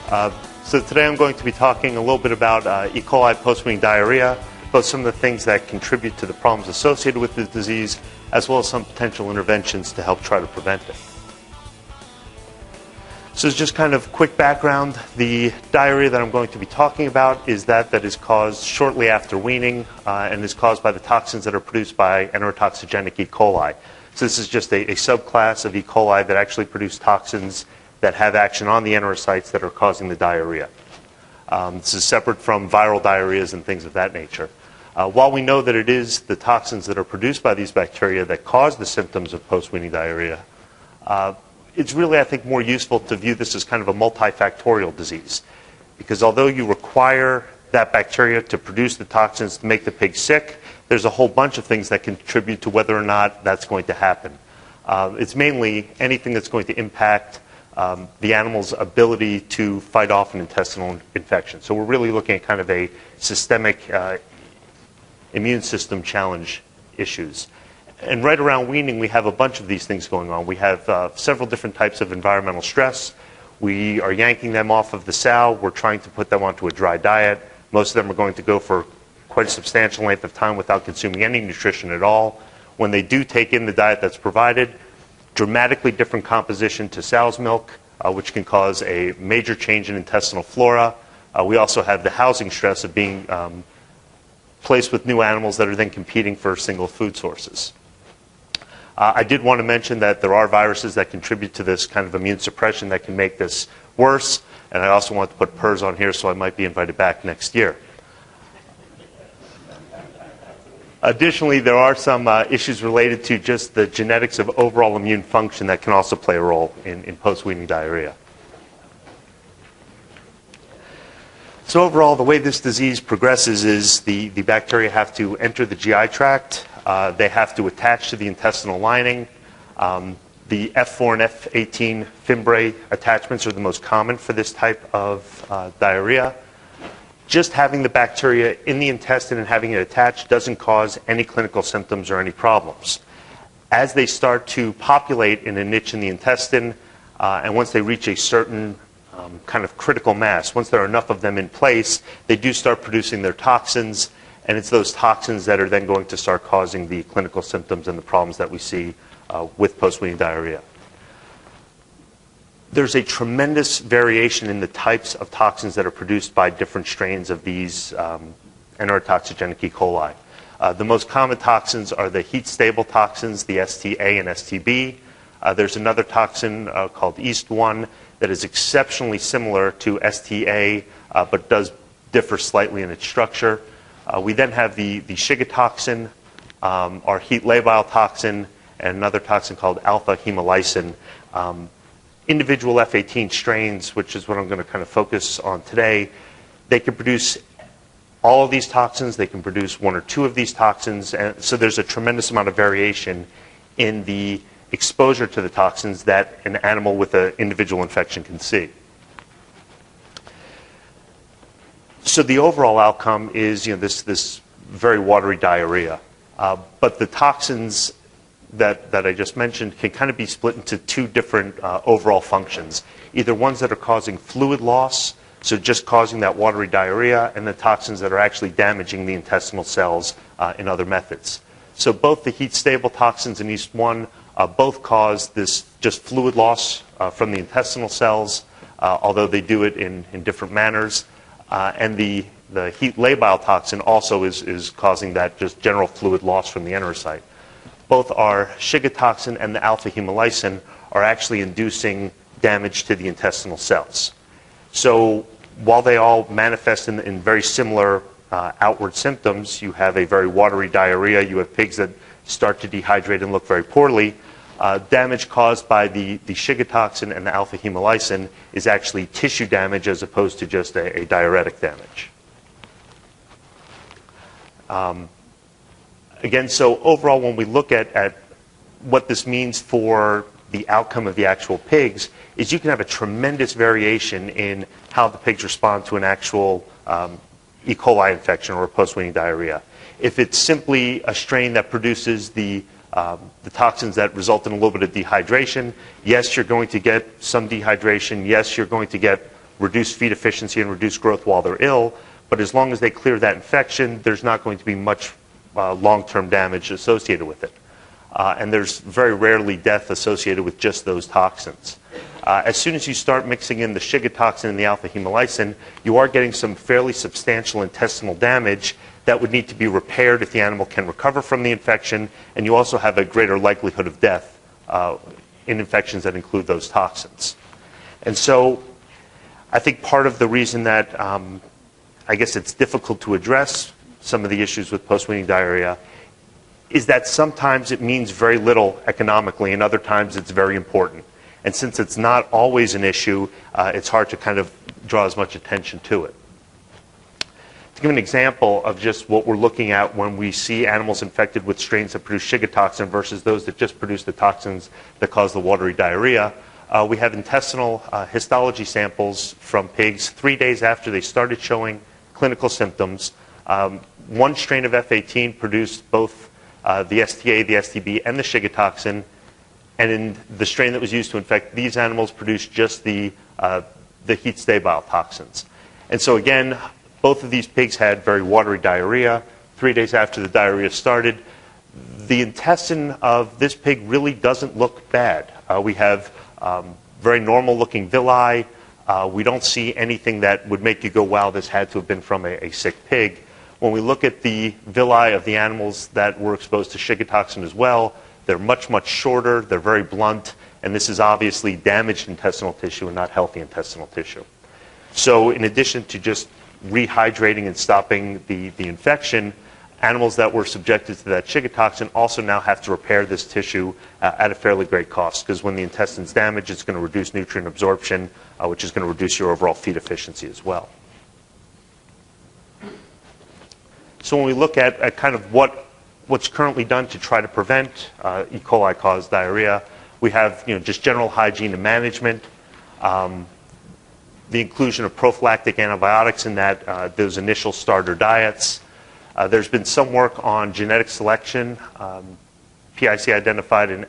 So today I'm going to be talking a little bit about E. coli post-weaning diarrhea, both some of the things that contribute to the problems associated with the disease, as well as some potential interventions to help try to prevent it. So just kind of quick background, the diarrhea that I'm going to be talking about is that is caused shortly after weaning and is caused by the toxins that are produced by enterotoxigenic E. coli. So this is just a subclass of E. coli that actually produce toxins that have action on the enterocytes that are causing the diarrhea. This is separate from viral diarrheas and things of that nature. While we know that it is the toxins that are produced by these bacteria that cause the symptoms of post-weaning diarrhea, it's really, I think, more useful to view this as kind of a multifactorial disease. Because although you require that bacteria to produce the toxins to make the pig sick, there's a whole bunch of things that contribute to whether or not that's going to happen. It's mainly anything that's going to impact the animal's ability to fight off an intestinal infection. So we're really looking at kind of a systemic immune system challenge issues. And right around weaning, we have a bunch of these things going on. We have several different types of environmental stress. We are yanking them off of the sow. We're trying to put them onto a dry diet. Most of them are going to go for quite a substantial length of time without consuming any nutrition at all. When they do take in the diet that's provided, dramatically different composition to sow's milk, which can cause a major change in intestinal flora. We also have the housing stress of being placed with new animals that are then competing for single food sources. I did want to mention that there are viruses that contribute to this kind of immune suppression that can make this worse, and I also want to put PRRS on here, so I might be invited back next year. Additionally, there are some issues related to just the genetics of overall immune function that can also play a role in post-weaning diarrhea. So overall, the way this disease progresses is the bacteria have to enter the GI tract. They have to attach to the intestinal lining. The F4 and F18 fimbriae attachments are the most common for this type of diarrhea. Just having the bacteria in the intestine and having it attached doesn't cause any clinical symptoms or any problems. As they start to populate in a niche in the intestine, and once they reach a certain kind of critical mass, once there are enough of them in place, they do start producing their toxins, and it's those toxins that are then going to start causing the clinical symptoms and the problems that we see with post-weaning diarrhea. There's a tremendous variation in the types of toxins that are produced by different strains of these enterotoxigenic E. coli. The most common toxins are the heat-stable toxins, the STA and STB. There's another toxin called Yeast-1 that is exceptionally similar to STA, but does differ slightly in its structure. We then have the Shiga toxin, our heat-labile toxin, and another toxin called alpha-hemolysin. Individual F18 strains, which is what I'm going to kind of focus on today, they can produce all of these toxins. They can produce one or two of these toxins. And so there's a tremendous amount of variation in the exposure to the toxins that an animal with an individual infection can see. So the overall outcome is this very watery diarrhea. But the toxins that I just mentioned can kind of be split into two different overall functions. Either ones that are causing fluid loss, so just causing that watery diarrhea, and the toxins that are actually damaging the intestinal cells in other methods. So both the heat-stable toxins and Yeast-1 both cause this just fluid loss from the intestinal cells, although they do it in different manners. And the heat-labile toxin also is causing that just general fluid loss from the enterocyte. Both our Shiga toxin and the alpha-hemolysin are actually inducing damage to the intestinal cells. So while they all manifest in very similar outward symptoms, you have a very watery diarrhea, you have pigs that start to dehydrate and look very poorly, damage caused by the Shiga toxin and the alpha-hemolysin is actually tissue damage as opposed to just a diuretic damage. Again, so overall, when we look at what this means for the outcome of the actual pigs, is you can have a tremendous variation in how the pigs respond to an actual E. coli infection or a post-weaning diarrhea. If it's simply a strain that produces the toxins that result in a little bit of dehydration, yes, you're going to get some dehydration. Yes, you're going to get reduce feed efficiency and reduce growth while they're ill, but as long as they clear that infection, there's not going to be much long-term damage associated with it. And there's very rarely death associated with just those toxins. As soon as you start mixing in the Shiga toxin and the alpha-hemolysin, you are getting some fairly substantial intestinal damage that would need to be repaired if the animal can recover from the infection, and you also have a greater likelihood of death in infections that include those toxins. And so I think part of the reason that I guess it's difficult to address some of the issues with post-weaning diarrhea is that sometimes it means very little economically, and other times it's very important. And since it's not always an issue, it's hard to kind of draw as much attention to it. To give an example of just what we're looking at when we see animals infected with strains that produce Shiga toxin versus those that just produce the toxins that cause the watery diarrhea, we have intestinal histology samples from pigs 3 days after they started showing clinical symptoms. One strain of F18 produced both the STA, the STB, and the Shiga toxin, and in the strain that was used to infect these animals produced just the heat stabile toxins. And so again, both of these pigs had very watery diarrhea 3 days after the diarrhea started. The intestine of this pig really doesn't look bad. We have very normal looking villi. We don't see anything that would make you go, wow, this had to have been from a sick pig. When we look at the villi of the animals that were exposed to Shiga toxin as well, they're much, much shorter, they're very blunt, and this is obviously damaged intestinal tissue and not healthy intestinal tissue. So in addition to just rehydrating and stopping the infection, animals that were subjected to that Shiga toxin also now have to repair this tissue at a fairly great cost, because when the intestine's damaged, it's going to reduce nutrient absorption, which is going to reduce your overall feed efficiency as well. So when we look at kind of what's currently done to try to prevent E. coli-caused diarrhea, we have just general hygiene and management, the inclusion of prophylactic antibiotics in those initial starter diets. There's been some work on genetic selection. PIC identified,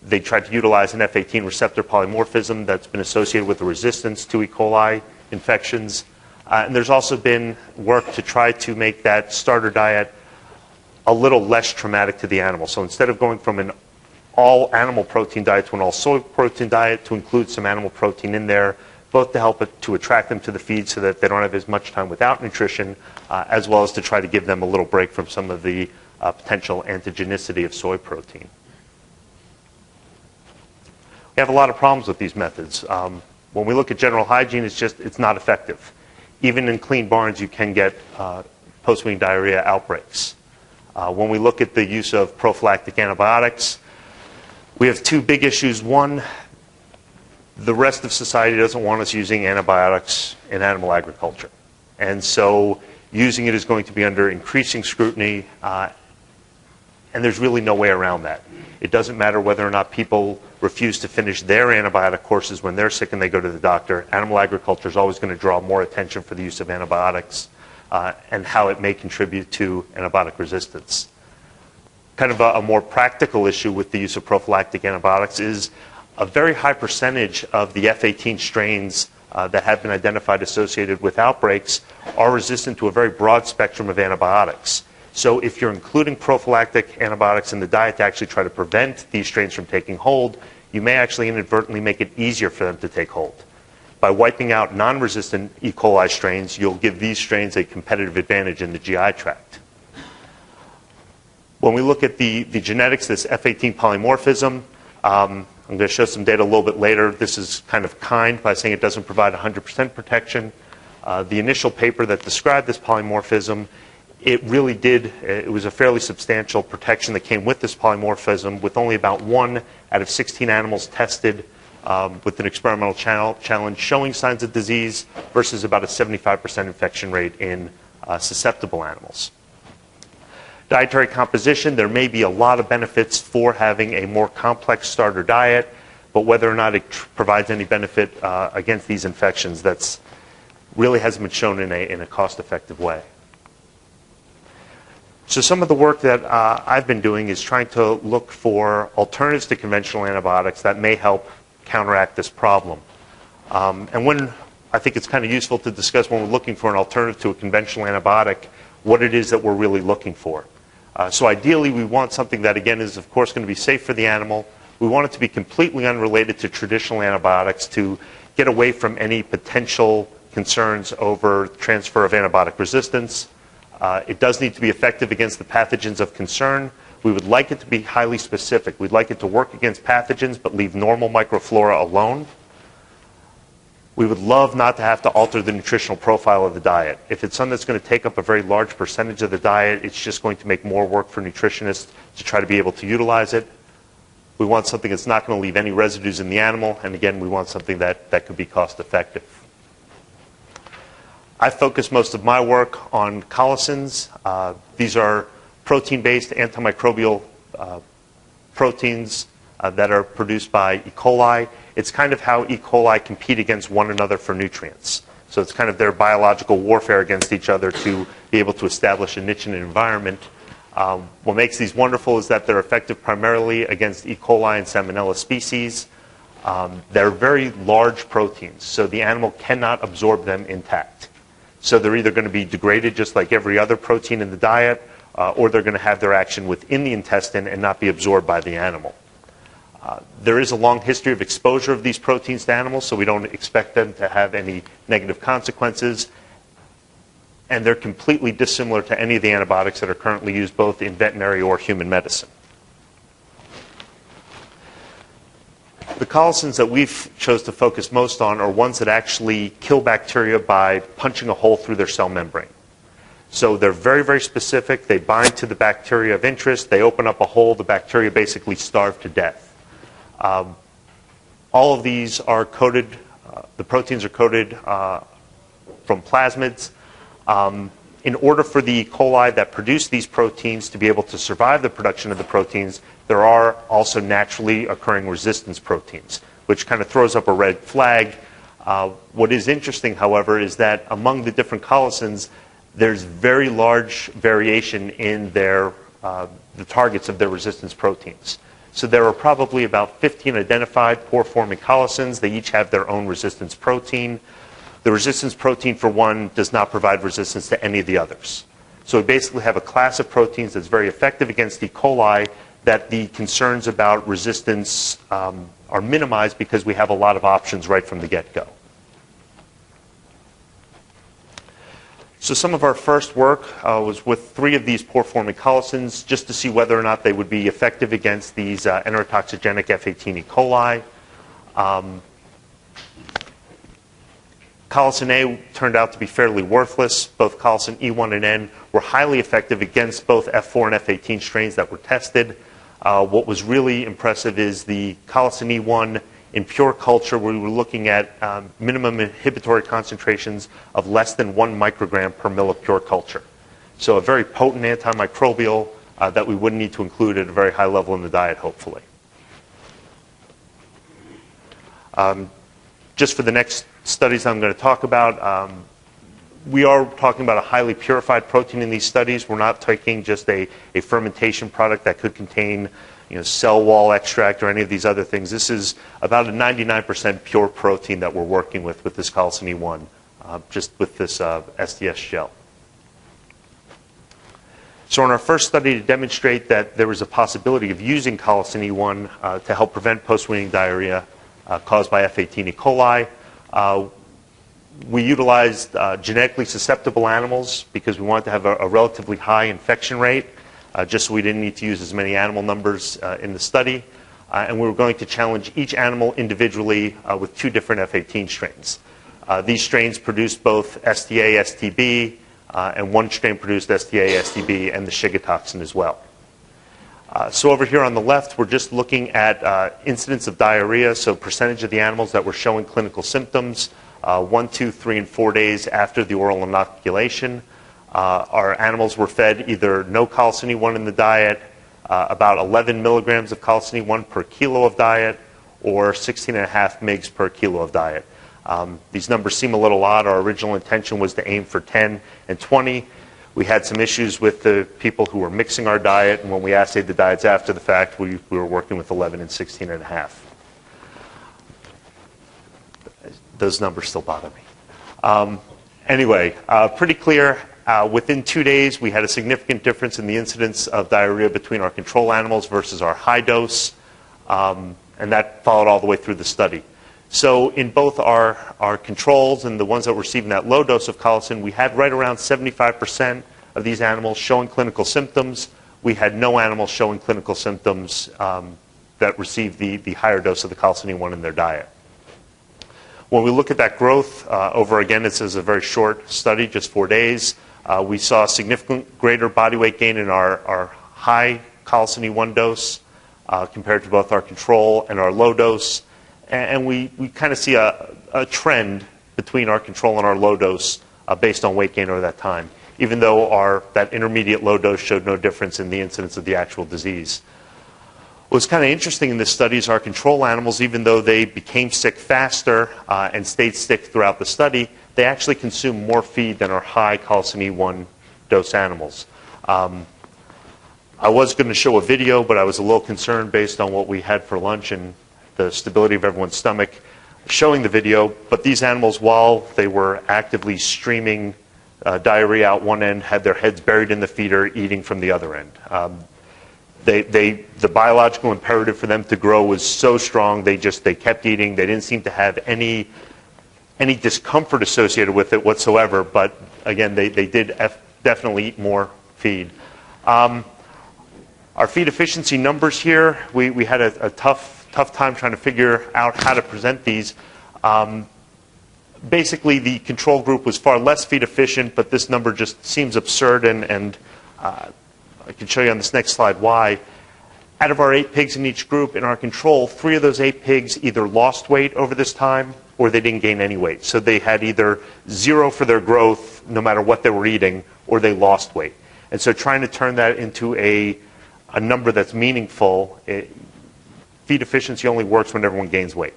they tried to utilize an F18 receptor polymorphism that's been associated with the resistance to E. coli infections. And there's also been work to try to make that starter diet a little less traumatic to the animal. So instead of going from an all animal protein diet to an all soy protein diet, to include some animal protein in there, both to help to attract them to the feed so that they don't have as much time without nutrition, as well as to try to give them a little break from some of the potential antigenicity of soy protein. We have a lot of problems with these methods. When we look at general hygiene, it's not effective. Even in clean barns, you can get post-weaning diarrhea outbreaks. When we look at the use of prophylactic antibiotics, we have two big issues. One, the rest of society doesn't want us using antibiotics in animal agriculture. And so using it is going to be under increasing scrutiny, and there's really no way around that. It doesn't matter whether or not people refuse to finish their antibiotic courses when they're sick and they go to the doctor. Animal agriculture is always going to draw more attention for the use of antibiotics and how it may contribute to antibiotic resistance. Kind of a more practical issue with the use of prophylactic antibiotics is a very high percentage of the F18 strains that have been identified associated with outbreaks are resistant to a very broad spectrum of antibiotics. So if you're including prophylactic antibiotics in the diet to actually try to prevent these strains from taking hold, you may actually inadvertently make it easier for them to take hold. By wiping out non-resistant E. coli strains, you'll give these strains a competitive advantage in the GI tract. When we look at the genetics, this F18 polymorphism, I'm going to show some data a little bit later. This is kind of kind by saying it doesn't provide 100% protection. The initial paper that described this polymorphism, it really did, it was a fairly substantial protection that came with this polymorphism, with only about 1 out of 16 animals tested with an experimental challenge showing signs of disease versus about a 75% infection rate in susceptible animals. Dietary composition, there may be a lot of benefits for having a more complex starter diet, but whether or not it provides any benefit against these infections, that's really hasn't been shown in a cost-effective way. So some of the work that I've been doing is trying to look for alternatives to conventional antibiotics that may help counteract this problem. And when I think it's kind of useful to discuss when we're looking for an alternative to a conventional antibiotic, what it is that we're really looking for. So ideally, we want something that, again, is, of course, going to be safe for the animal. We want it to be completely unrelated to traditional antibiotics to get away from any potential concerns over transfer of antibiotic resistance. It does need to be effective against the pathogens of concern. We would like it to be highly specific. We'd like it to work against pathogens but leave normal microflora alone. We would love not to have to alter the nutritional profile of the diet. If it's something that's going to take up a very large percentage of the diet, it's just going to make more work for nutritionists to try to be able to utilize it. We want something that's not going to leave any residues in the animal, and again, we want something that could be cost effective. I focus most of my work on colicins. These are protein-based antimicrobial proteins that are produced by E. coli. It's kind of how E. coli compete against one another for nutrients. So it's kind of their biological warfare against each other to be able to establish a niche in an environment. What makes these wonderful is that they're effective primarily against E. coli and Salmonella species. They're very large proteins, so the animal cannot absorb them intact. So they're either going to be degraded just like every other protein in the diet, or they're going to have their action within the intestine and not be absorbed by the animal. There is a long history of exposure of these proteins to animals, so we don't expect them to have any negative consequences. And they're completely dissimilar to any of the antibiotics that are currently used both in veterinary or human medicine. The colicins that we've chose to focus most on are ones that actually kill bacteria by punching a hole through their cell membrane. So they're very, very specific. They bind to the bacteria of interest. They open up a hole. The bacteria basically starve to death. All of these are coated, the proteins are coated from plasmids. In order for the E. coli that produce these proteins to be able to survive the production of the proteins, there are also naturally occurring resistance proteins, which kind of throws up a red flag. What is interesting, however, is that among the different colicins, there's very large variation in the targets of their resistance proteins. So there are probably about 15 identified pore-forming colicins. They each have their own resistance protein. The resistance protein for one does not provide resistance to any of the others. So we basically have a class of proteins that's very effective against E. coli that the concerns about resistance are minimized because we have a lot of options right from the get-go. So some of our first work was with 3 of these pore-forming colicins just to see whether or not they would be effective against these enterotoxigenic F18 E. coli. Colicin A turned out to be fairly worthless. Both Colicin E1 and N were highly effective against both F4 and F18 strains that were tested. What was really impressive is the Colicin E1 in pure culture, where we were looking at minimum inhibitory concentrations of less than 1 microgram per mil of pure culture. So a very potent antimicrobial that we wouldn't need to include at a very high level in the diet, hopefully. Just for the next studies I'm going to talk about, we are talking about a highly purified protein in these studies. We're not taking just a fermentation product that could contain cell wall extract or any of these other things. This is about a 99% pure protein that we're working with this Colicin E1, just with this SDS gel. So in our first study to demonstrate that there was a possibility of using Colicin E1 to help prevent post-weaning diarrhea caused by F18 E. coli, we utilized genetically susceptible animals because we wanted to have a relatively high infection rate, just so we didn't need to use as many animal numbers in the study. And we were going to challenge each animal individually with 2 different F18 strains. These strains produced both STA, STB, and 1 strain produced STA, STB, and the Shiga toxin as well. So over here on the left, we're just looking at incidence of diarrhea, so percentage of the animals that were showing clinical symptoms 1, 2, 3, and 4 days after the oral inoculation. Our animals were fed either no Colicin E1 in the diet, about 11 milligrams of Colicin E1 per kilo of diet, or 16.5 mg per kilo of diet. These numbers seem a little odd. Our original intention was to aim for 10 and 20. We had some issues with the people who were mixing our diet, and when we assayed the diets after the fact, we were working with 11 and 16.5. those numbers still bother me. Anyway, pretty clear. Within 2 days, we had a significant difference in the incidence of diarrhea between our control animals versus our high dose, and that followed all the way through the study. So in both our controls and the ones that were receiving that low dose of colicin, we had right around 75% of these animals showing clinical symptoms. We had no animals showing clinical symptoms that received the higher dose of the Colicin E1 in their diet. When we look at that growth, over again, this is a very short study, just 4 days, we saw a significant greater body weight gain in our high Colicin E1 dose compared to both our control and our low dose. And we kind of see a trend between our control and our low dose based on weight gain over that time, even though that intermediate low dose showed no difference in the incidence of the actual disease. What's kind of interesting in this study is our control animals, even though they became sick faster and stayed sick throughout the study, they actually consumed more feed than our high Colicin E1 dose animals. I was going to show a video, but I was a little concerned based on what we had for lunch and the stability of everyone's stomach showing the video. But these animals, while they were actively streaming diarrhea out one end, had their heads buried in the feeder, eating from the other end. The biological imperative for them to grow was so strong, they kept eating. They didn't seem to have any discomfort associated with it whatsoever. But again, they did definitely eat more feed. Our feed efficiency numbers here, we had a tough time trying to figure out how to present these. Basically, the control group was far less feed efficient, but this number just seems absurd, and I can show you on this next slide why. Out of our 8 pigs in each group, in our control, 3 of those 8 pigs either lost weight over this time or they didn't gain any weight. So they had either 0 for their growth, no matter what they were eating, or they lost weight. And so trying to turn that into a number that's meaningful, feed efficiency only works when everyone gains weight.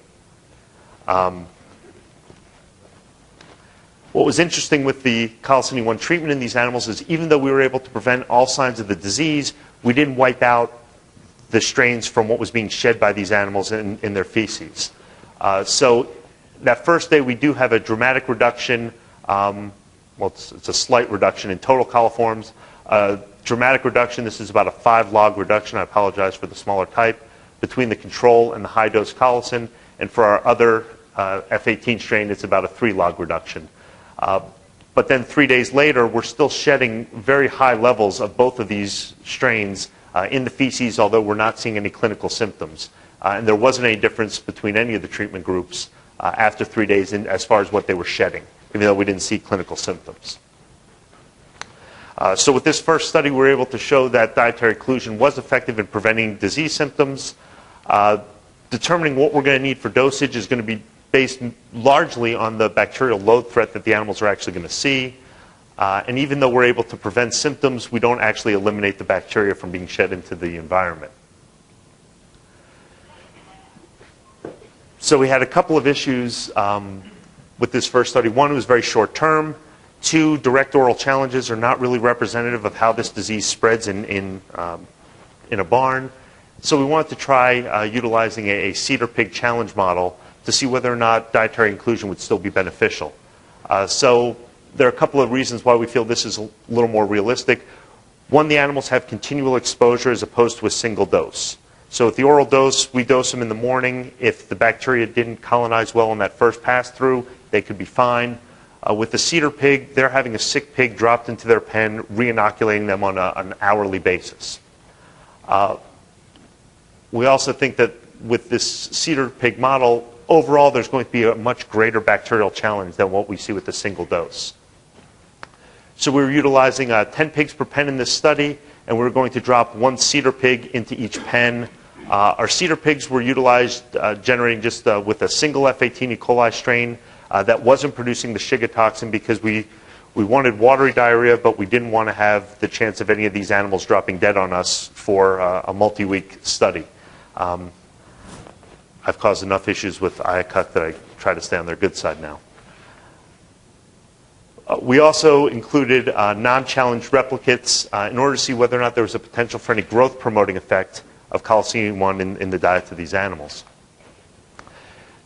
What was interesting with the Colicin E1 treatment in these animals is even though we were able to prevent all signs of the disease, we didn't wipe out the strains from what was being shed by these animals in their feces. So that first day we do have a dramatic reduction, it's a slight reduction in total coliforms. Dramatic reduction, this is about a 5 log reduction, I apologize for the smaller type, between the control and the high dose colicin. And for our other F18 strain, it's about a 3 log reduction. But then 3 days later, we're still shedding very high levels of both of these strains in the feces, although we're not seeing any clinical symptoms. And there wasn't any difference between any of the treatment groups after 3 days as far as what they were shedding, even though we didn't see clinical symptoms. So with this first study, we were able to show that dietary occlusion was effective in preventing disease symptoms. Determining what we're going to need for dosage is going to be based largely on the bacterial load threat that the animals are actually going to see. And even though we're able to prevent symptoms, we don't actually eliminate the bacteria from being shed into the environment. So we had a couple of issues with this first study. One, it was very short term. 2, direct oral challenges are not really representative of how this disease spreads in a barn. So we wanted to try utilizing a cedar pig challenge model to see whether or not dietary inclusion would still be beneficial. So there are a couple of reasons why we feel this is a little more realistic. One, the animals have continual exposure as opposed to a single dose. So with the oral dose, we dose them in the morning. If the bacteria didn't colonize well in that first pass-through, they could be fine. With the cedar pig, they're having a sick pig dropped into their pen, re-inoculating them on an hourly basis. We also think that with this cedar pig model, overall there's going to be a much greater bacterial challenge than what we see with the single dose. So we were utilizing 10 pigs per pen in this study, and we were going to drop 1 cedar pig into each pen. Our cedar pigs were utilized generating just with a single F18 E. coli strain that wasn't producing the Shiga toxin because we wanted watery diarrhea, but we didn't want to have the chance of any of these animals dropping dead on us for a multi-week study. I've caused enough issues with IACUC that I try to stay on their good side now. We also included non-challenged replicates in order to see whether or not there was a potential for any growth-promoting effect of Colicin E1 in the diet of these animals.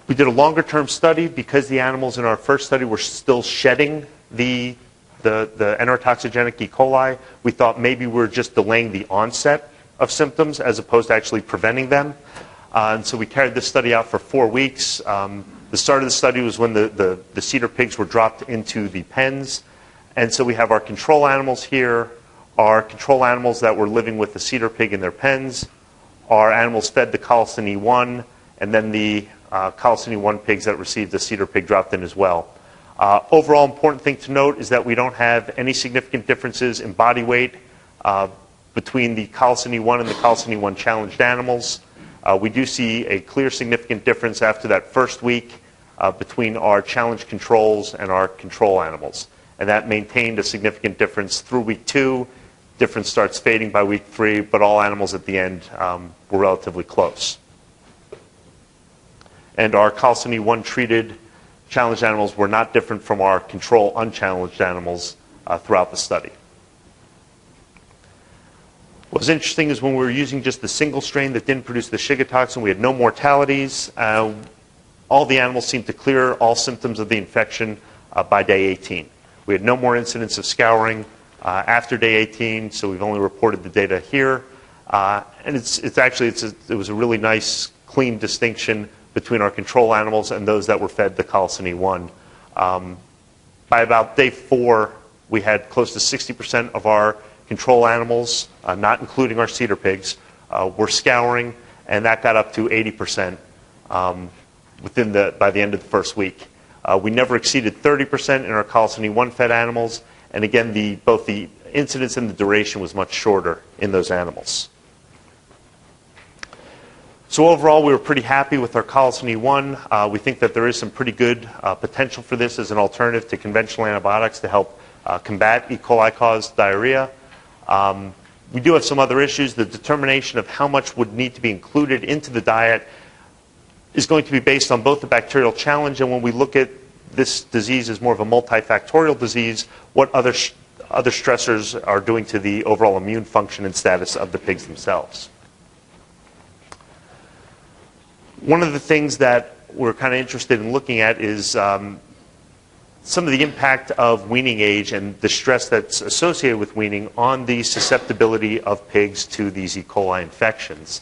We did a longer-term study because the animals in our first study were still shedding the enterotoxigenic E. coli. We thought maybe we were just delaying the onset of symptoms as opposed to actually preventing them. And so we carried this study out for 4 weeks. The start of the study was when the cedar pigs were dropped into the pens. And so we have our control animals here, our control animals that were living with the cedar pig in their pens, our animals fed the Colicin E1, and then the Colicin E1 pigs that received the cedar pig dropped in as well. Overall important thing to note is that we don't have any significant differences in body weight between the Colicin E1 and the Colicin E1 challenged animals. We do see a clear significant difference after that first week between our challenge controls and our control animals. And that maintained a significant difference through week 2. Difference starts fading by week 3, but all animals at the end were relatively close. And our Colicin E1 treated challenged animals were not different from our control unchallenged animals throughout the study. What was interesting is when we were using just the single strain that didn't produce the Shiga toxin, we had no mortalities. All the animals seemed to clear all symptoms of the infection by day 18. We had no more incidents of scouring after day 18, so we've only reported the data here. And it was a really nice, clean distinction between our control animals and those that were fed the Colicin E1. By about day 4, we had close to 60% of our control animals, not including our cedar pigs, were scouring, and that got up to 80% by the end of the first week. We never exceeded 30% in our Colicin E1 fed animals, and again, both the incidence and the duration was much shorter in those animals. So overall, we were pretty happy with our Colicin E1. We think that there is some pretty good potential for this as an alternative to conventional antibiotics to help combat E. coli-caused diarrhea. We do have some other issues. The determination of how much would need to be included into the diet is going to be based on both the bacterial challenge, and when we look at this disease as more of a multifactorial disease, what other stressors are doing to the overall immune function and status of the pigs themselves. One of the things that we're kind of interested in looking at is some of the impact of weaning age and the stress that's associated with weaning on the susceptibility of pigs to these E. coli infections.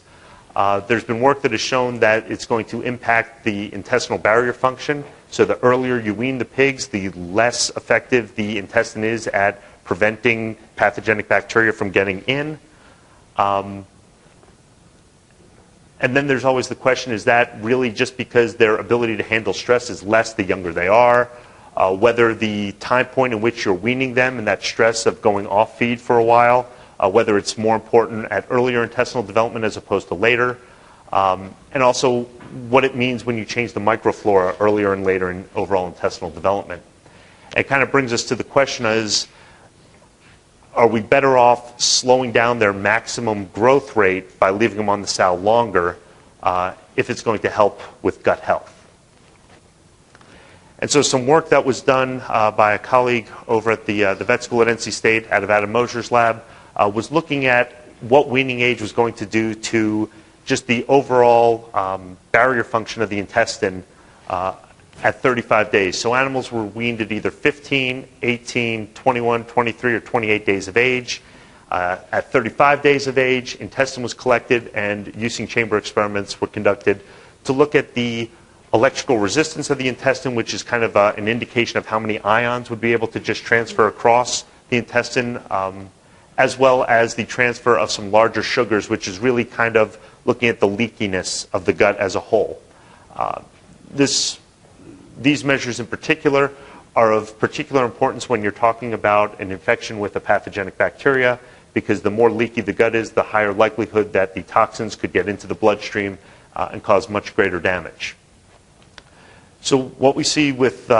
There's been work that has shown that it's going to impact the intestinal barrier function. So the earlier you wean the pigs, the less effective the intestine is at preventing pathogenic bacteria from getting in. And then there's always the question, is that really just because their ability to handle stress is less the younger they are? Whether the time point in which you're weaning them and that stress of going off feed for a while, whether it's more important at earlier intestinal development as opposed to later, and also what it means when you change the microflora earlier and later in overall intestinal development. It kind of brings us to the question is, are we better off slowing down their maximum growth rate by leaving them on the sow longer if it's going to help with gut health? And so some work that was done by a colleague over at the vet school at NC State out of Adam Mosher's lab was looking at what weaning age was going to do to just the overall barrier function of the intestine at 35 days. So animals were weaned at either 15, 18, 21, 23, or 28 days of age. At 35 days of age, intestine was collected and Ussing Chamber Experiments were conducted to look at the electrical resistance of the intestine, which is kind of an indication of how many ions would be able to just transfer across the intestine, as well as the transfer of some larger sugars, which is really kind of looking at the leakiness of the gut as a whole. These measures in particular are of particular importance when you're talking about an infection with a pathogenic bacteria, because the more leaky the gut is, the higher likelihood that the toxins could get into the bloodstream and cause much greater damage. So what we see with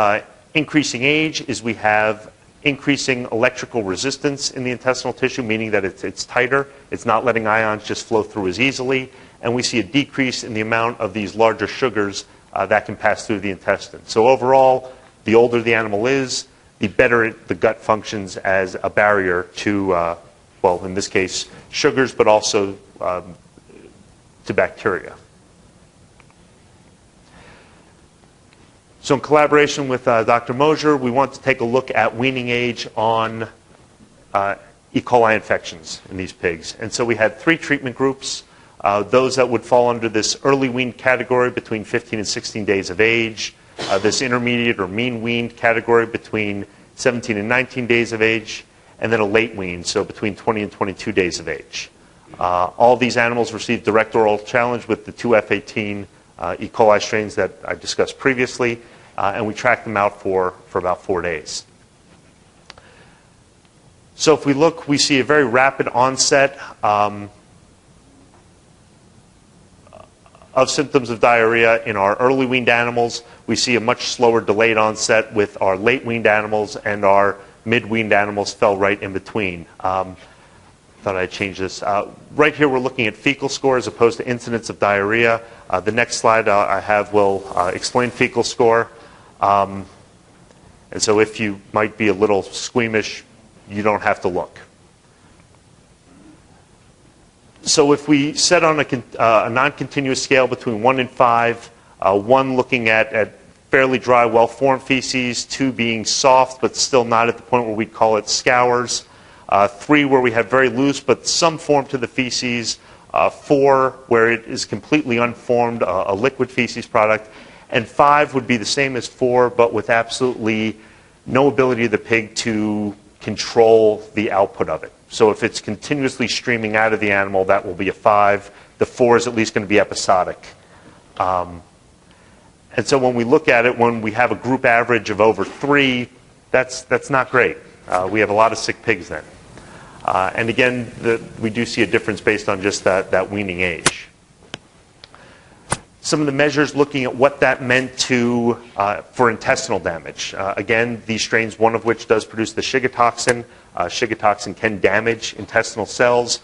increasing age is we have increasing electrical resistance in the intestinal tissue, meaning that it's tighter, it's not letting ions just flow through as easily, and we see a decrease in the amount of these larger sugars that can pass through the intestine. So overall, the older the animal is, the better the gut functions as a barrier to, well, in this case, sugars, but also to bacteria. So in collaboration with Dr. Mosier, we want to take a look at weaning age on E. coli infections in these pigs. And so we had 3 treatment groups. Those that would fall under this early weaned category between 15 and 16 days of age, this intermediate or mean weaned category between 17 and 19 days of age, and then a late wean, so between 20 and 22 days of age. All these animals received direct oral challenge with the 2 F18 E. coli strains that I discussed previously, and we tracked them out for about 4 days. So if we look, we see a very rapid onset of symptoms of diarrhea in our early weaned animals. We see a much slower delayed onset with our late weaned animals, and our mid weaned animals fell right in between. Thought I'd change this. Right here we're looking at fecal score as opposed to incidence of diarrhea. The next slide I have will explain fecal score. And so if you might be a little squeamish, you don't have to look. So if we set on a non-continuous scale between 1 and 5, 1 looking at fairly dry, well-formed feces, 2 being soft but still not at the point where we'd call it scours, 3 where we have very loose but some form to the feces, 4 where it is completely unformed, a liquid feces product, and 5 would be the same as 4 but with absolutely no ability of the pig to control the output of it. So if it's continuously streaming out of the animal, that will be a 5. The 4 is at least going to be episodic. And so when we look at it, when we have a group average of over 3, that's not great. We have a lot of sick pigs then. And again, we do see a difference based on just that weaning age. Some of the measures looking at what that meant for intestinal damage. Again, these strains, one of which does produce the Shiga toxin. Shiga toxin can damage intestinal cells.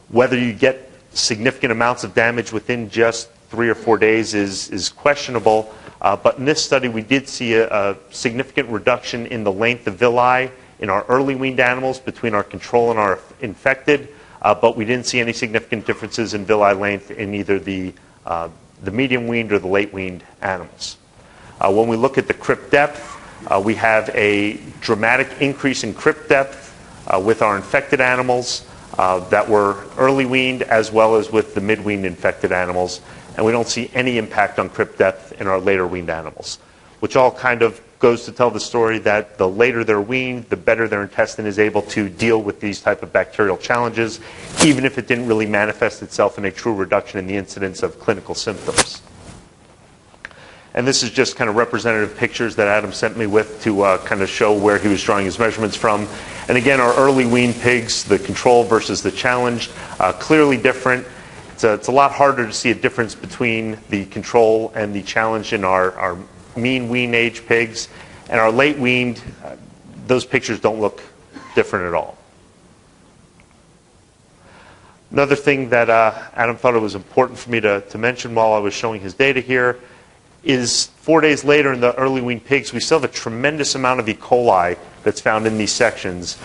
Whether you get significant amounts of damage within just 3 or 4 days is questionable. But in this study, we did see a significant reduction in the length of villi in our early weaned animals between our control and our infected. But we didn't see any significant differences in villi length in either the medium weaned or the late weaned animals. When we look at the crypt depth, we have a dramatic increase in crypt depth with our infected animals that were early weaned as well as with the mid weaned infected animals. And we don't see any impact on crypt depth in our later weaned animals, which all kind of goes to tell the story that the later they're weaned, the better their intestine is able to deal with these type of bacterial challenges, even if it didn't really manifest itself in a true reduction in the incidence of clinical symptoms. And this is just kind of representative pictures that Adam sent me with to kind of show where he was drawing his measurements from. And again, our early weaned pigs, the control versus the challenged, clearly different. It's a lot harder to see a difference between the control and the challenge in our mean wean age pigs. And our late weaned, those pictures don't look different at all. Another thing that Adam thought it was important for me to mention while I was showing his data here is 4 days later in the early weaned pigs, we still have a tremendous amount of E. coli that's found in these sections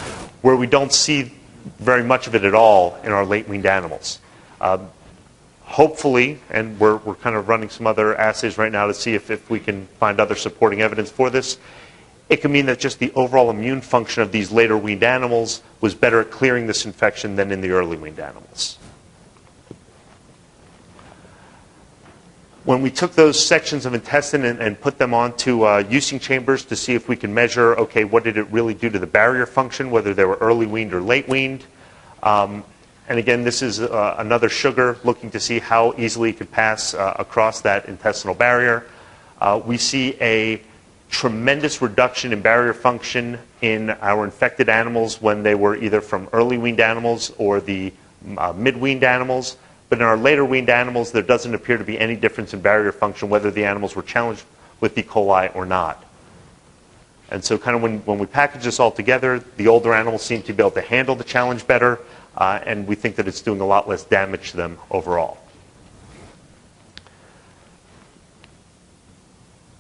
where we don't see very much of it at all in our late weaned animals. Hopefully, and we're kind of running some other assays right now to see if we can find other supporting evidence for this, it can mean that just the overall immune function of these later weaned animals was better at clearing this infection than in the early weaned animals. When we took those sections of intestine and put them onto Ussing chambers to see if we can measure, okay, what did it really do to the barrier function, whether they were early weaned or late weaned. And again, this is another sugar looking to see how easily it could pass across that intestinal barrier. We see a tremendous reduction in barrier function in our infected animals when they were either from early weaned animals or the mid-weaned animals. But in our later weaned animals, there doesn't appear to be any difference in barrier function whether the animals were challenged with E. coli or not. And so kind of when we package this all together, the older animals seem to be able to handle the challenge better, and we think that it's doing a lot less damage to them overall.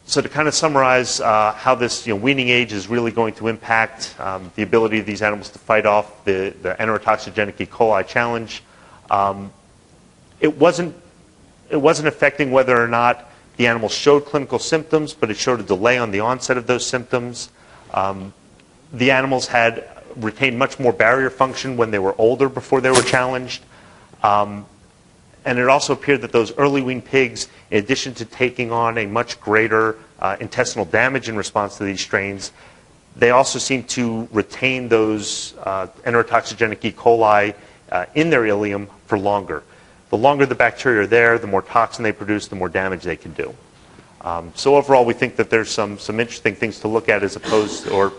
So to kind of summarize how this weaning age is really going to impact the ability of these animals to fight off the enterotoxigenic E. coli challenge, it wasn't affecting whether or not The animals showed clinical symptoms, but it showed a delay on the onset of those symptoms. The animals had retained much more barrier function when they were older before they were challenged. And it also appeared that those early weaned pigs, in addition to taking on a much greater intestinal damage in response to these strains, they also seemed to retain those enterotoxigenic E. coli in their ileum for longer. The longer the bacteria are there, the more toxin they produce, the more damage they can do. So overall, we think that there's some interesting things to look at as opposed or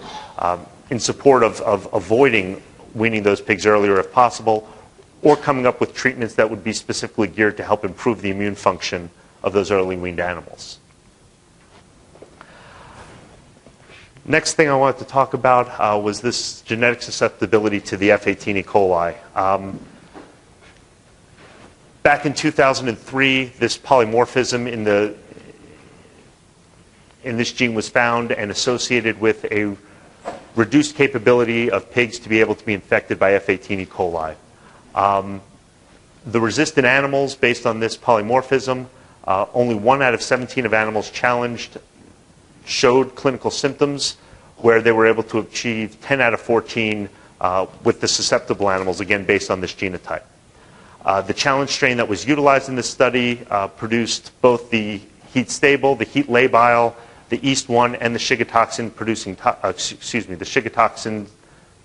in support of avoiding weaning those pigs earlier if possible, or coming up with treatments that would be specifically geared to help improve the immune function of those early weaned animals. Next thing I wanted to talk about was this genetic susceptibility to the F18 E. coli. Back in 2003, this polymorphism in this gene was found and associated with a reduced capability of pigs to be able to be infected by F18 E. coli. The resistant animals, based on this polymorphism, only 1 out of 17 of animals challenged showed clinical symptoms, where they were able to achieve 10 out of 14 with the susceptible animals, again based on this genotype. The challenge strain that was utilized in this study produced both the heat stable, the heat labile, the East 1, and the shigatoxin producing, the shigatoxin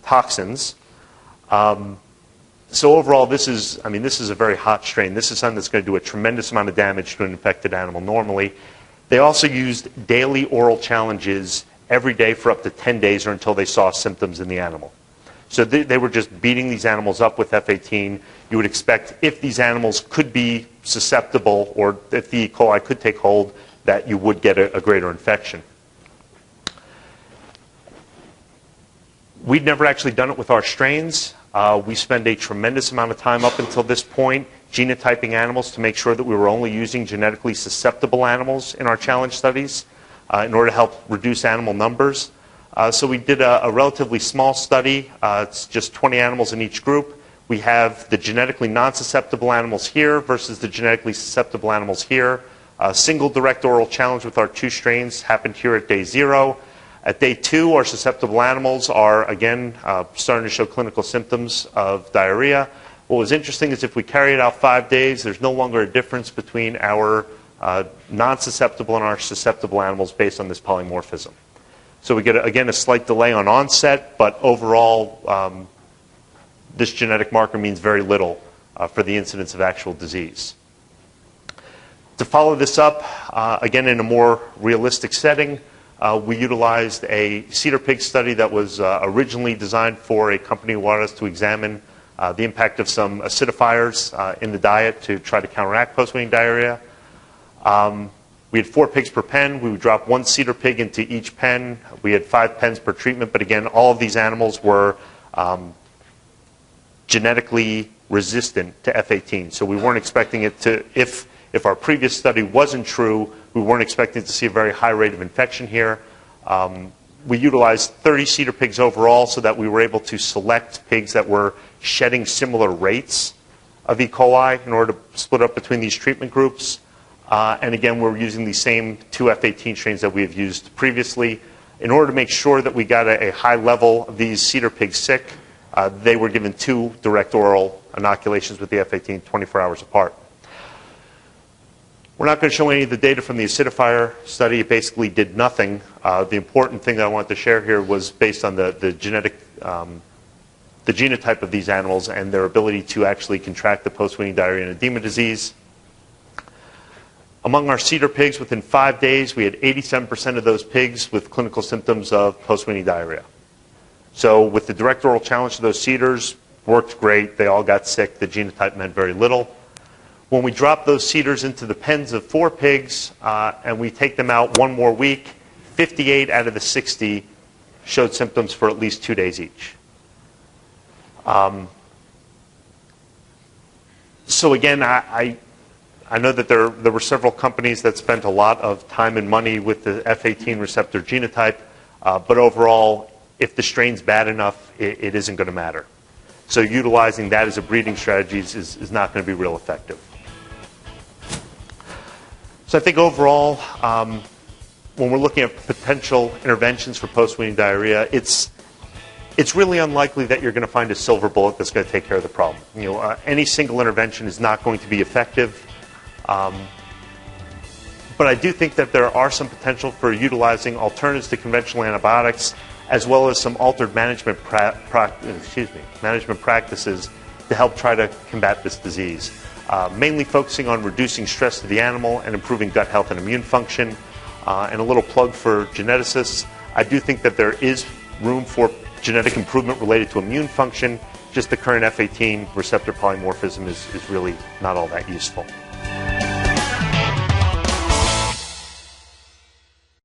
toxins. So overall, this is a very hot strain. This is something that's going to do a tremendous amount of damage to an infected animal normally. They also used daily oral challenges every day for up to 10 days or until they saw symptoms in the animal. So they were just beating these animals up with F18. You would expect if these animals could be susceptible or if the E. coli could take hold, that you would get a greater infection. We'd never actually done it with our strains. We spent a tremendous amount of time up until this point genotyping animals to make sure that we were only using genetically susceptible animals in our challenge studies in order to help reduce animal numbers. So we did a relatively small study. It's just 20 animals in each group. We have the genetically non-susceptible animals here versus the genetically susceptible animals here. A single direct oral challenge with our 2 strains happened here at day 0. At day 2, our susceptible animals are, again, starting to show clinical symptoms of diarrhea. What was interesting is if we carry it out 5 days, there's no longer a difference between our non-susceptible and our susceptible animals based on this polymorphism. So we get, again, a slight delay on onset, but overall, this genetic marker means very little for the incidence of actual disease. To follow this up, again, in a more realistic setting, we utilized a cedar pig study that was originally designed for a company who wanted us to examine the impact of some acidifiers in the diet to try to counteract post-weaning diarrhea. We had 4 pigs per pen. We would drop 1 cedar pig into each pen. We had 5 pens per treatment, but again, all of these animals were genetically resistant to F18. So we weren't expecting it to, if our previous study wasn't true, we weren't expecting to see a very high rate of infection here. We utilized 30 cedar pigs overall so that we were able to select pigs that were shedding similar rates of E. coli in order to split up between these treatment groups. And again, we're using the same 2 F18 strains that we have used previously. In order to make sure that we got a high level of these cedar pigs sick, they were given 2 direct oral inoculations with the F18 24 hours apart. We're not going to show any of the data from the acidifier study. It basically did nothing. The important thing that I wanted to share here was based on the genotype of these animals and their ability to actually contract the post-weaning diarrhea and edema disease. Among our cedar pigs, within 5 days, we had 87% of those pigs with clinical symptoms of post-weaning diarrhea. So with the direct oral challenge to those cedars, worked great. They all got sick. The genotype meant very little. When we drop those cedars into the pens of 4 pigs and we take them out 1 more week, 58 out of the 60 showed symptoms for at least 2 days each. So again, I know that there were several companies that spent a lot of time and money with the F18 receptor genotype, but overall, if the strain's bad enough, it isn't going to matter. So utilizing that as a breeding strategy is not going to be real effective. So I think overall, when we're looking at potential interventions for post-weaning diarrhea, it's really unlikely that you're going to find a silver bullet that's going to take care of the problem. Any single intervention is not going to be effective. But I do think that there are some potential for utilizing alternatives to conventional antibiotics, as well as some altered management practices to help try to combat this disease. Mainly focusing on reducing stress to the animal and improving gut health and immune function. And a little plug for geneticists. I do think that there is room for genetic improvement related to immune function. Just the current F18 receptor polymorphism is really not all that useful.